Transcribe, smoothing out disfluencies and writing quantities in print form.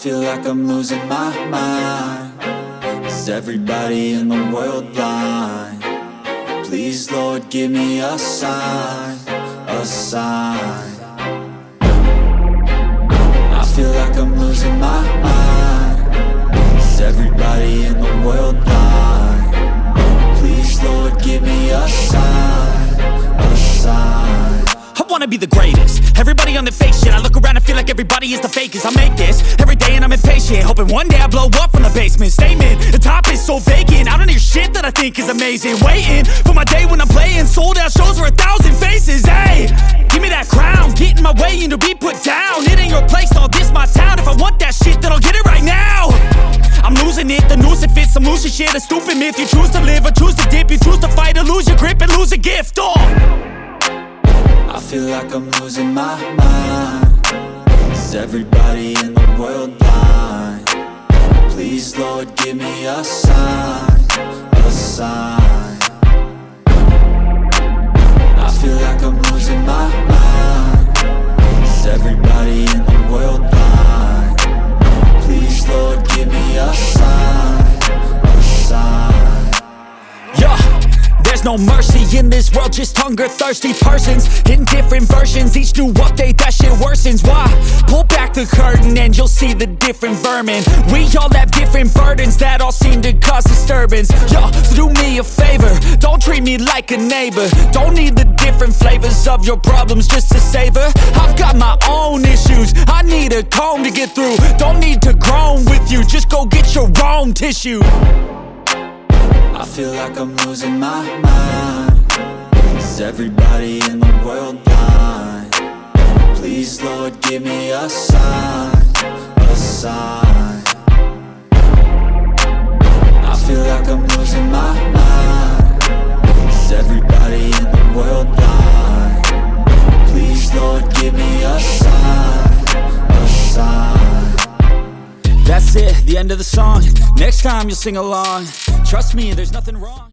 feel like I'm losing my mind. Is everybody in the world blind? Please, Lord, give me a sign, a sign. I feel like I'm losing my mind. Is everybody in the world blind? Please, Lord, give me a sign, a sign. I wanna be the greatest. Everybody on the fake shit. I look around and feel like everybody is the fakest. I make this every day and I'm impatient, hoping one day I blow up from the basement. Statement, the top is so vacant. I don't hear shit that I think is amazing. Waiting for my day when I'm playing sold out shows for 1,000 faces. Hey, give me that crown, get in my way and to be put down. It ain't your place, all this my town. If I want that shit, then I'll get it right now. I'm losing it, the noose it fits. I'm losing shit, a stupid myth. You choose to live or choose to dip. You choose to fight or lose your grip and lose a gift. I feel like I'm losing my mind. Is everybody in the world blind? Please, Lord, give me a sign, a sign. I feel like I'm losing my mind. Is everybody in the world blind? Please, Lord, give me a sign, a sign. Yeah. There's no mercy in this world, just hunger-thirsty persons in different versions. Each new update, that shit worsens. Why? Pull back the curtain and you'll see the different vermin. We all have different burdens that all seem to cause disturbance. Yo, so do me a favor, don't treat me like a neighbor. Don't need the different flavors of your problems just to savor. I've got my own issues, I need a comb to get through. Don't need to groan with you, just go get your own tissue. I feel like I'm losing my mind. Is everybody in the world blind? Please, Lord, give me a sign, a sign. I feel like I'm losing my mind. Is everybody in the world blind? Please, Lord, give me a sign, a sign. That's it, the end of the song. Next time you'll sing along. Trust me, there's nothing wrong.